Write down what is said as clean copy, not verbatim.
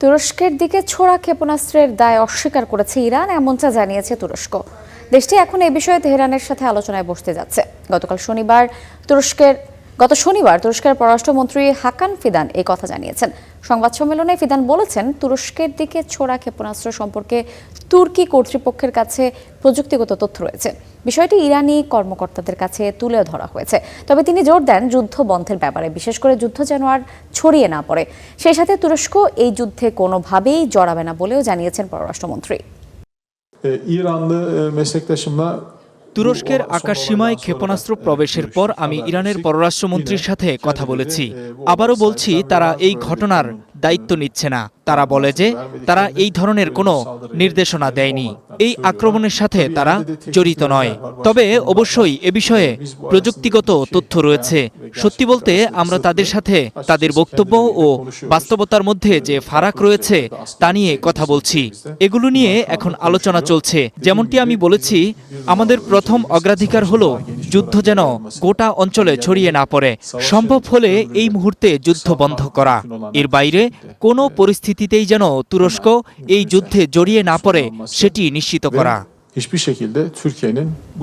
তুরস্কের দিকে ছোড়া ক্ষেপণাস্ত্রের দায় অস্বীকার করেছে ইরান, এমনটা জানিয়েছে তুরস্ক। দেশটি এখন এই বিষয়ে তেহরানের সাথে আলোচনায় বসতে যাচ্ছে। গত শনিবার তুরস্কের পররাষ্ট্রমন্ত্রী হাকান ফিদান এই কথা জানিয়েছেন। সংবাদ সম্মেলনে ফিদান বলেছেন, তুরস্কের দিকে ছোড়া ক্ষেপণাস্ত্র সম্পর্কে তুর্কি কর্তৃপক্ষের কাছে প্রযুক্তিগত তথ্য রয়েছে। বিষয়টি ইরানি কর্মকর্তাদের কাছে তুলে ধরা হয়েছে। তবে তিনি জোর দেন যুদ্ধ বন্ধের ব্যাপারে, বিশেষ করে যুদ্ধ যেন আর ছড়িয়ে না পড়ে। সেই সাথে তুরস্ক এই যুদ্ধে কোনোভাবেই জড়াবে না বলেও জানিয়েছেন পররাষ্ট্রমন্ত্রী। তুরস্কের আকাশসীমায় ক্ষেপণাস্ত্র প্রবেশের পর আমি ইরানের পররাষ্ট্রমন্ত্রীর সাথে কথা বলেছি। আবারও বলছি, তারা এই ঘটনার দায়িত্ব নিচ্ছে না। তারা বলে যে তারা এই ধরনের কোনো নির্দেশনা দেয়নি, এই আক্রমণের সাথে তারা জড়িত নয়। তবে অবশ্যই এ বিষয়ে প্রযুক্তিগত তথ্য রয়েছে। সত্যি বলতে আমরা তাদের সাথে তাদের বক্তব্য ও বাস্তবতার মধ্যে যে ফারাক রয়েছে তা নিয়ে কথা বলছি। এগুলো নিয়ে এখন আলোচনা চলছে। যেমনটি আমি বলেছি, আমাদের প্রথম অগ্রাধিকার হলো যুদ্ধ যেন গোটা অঞ্চলে ছড়িয়ে না পড়ে। সম্ভব হলে এই মুহূর্তে যুদ্ধ বন্ধ করা। এর বাইরে কোনো পরিস্থিতিতেই যেন তুরস্ক এই যুদ্ধে জড়িয়ে না পড়ে সেটি নিশ্চিত করা।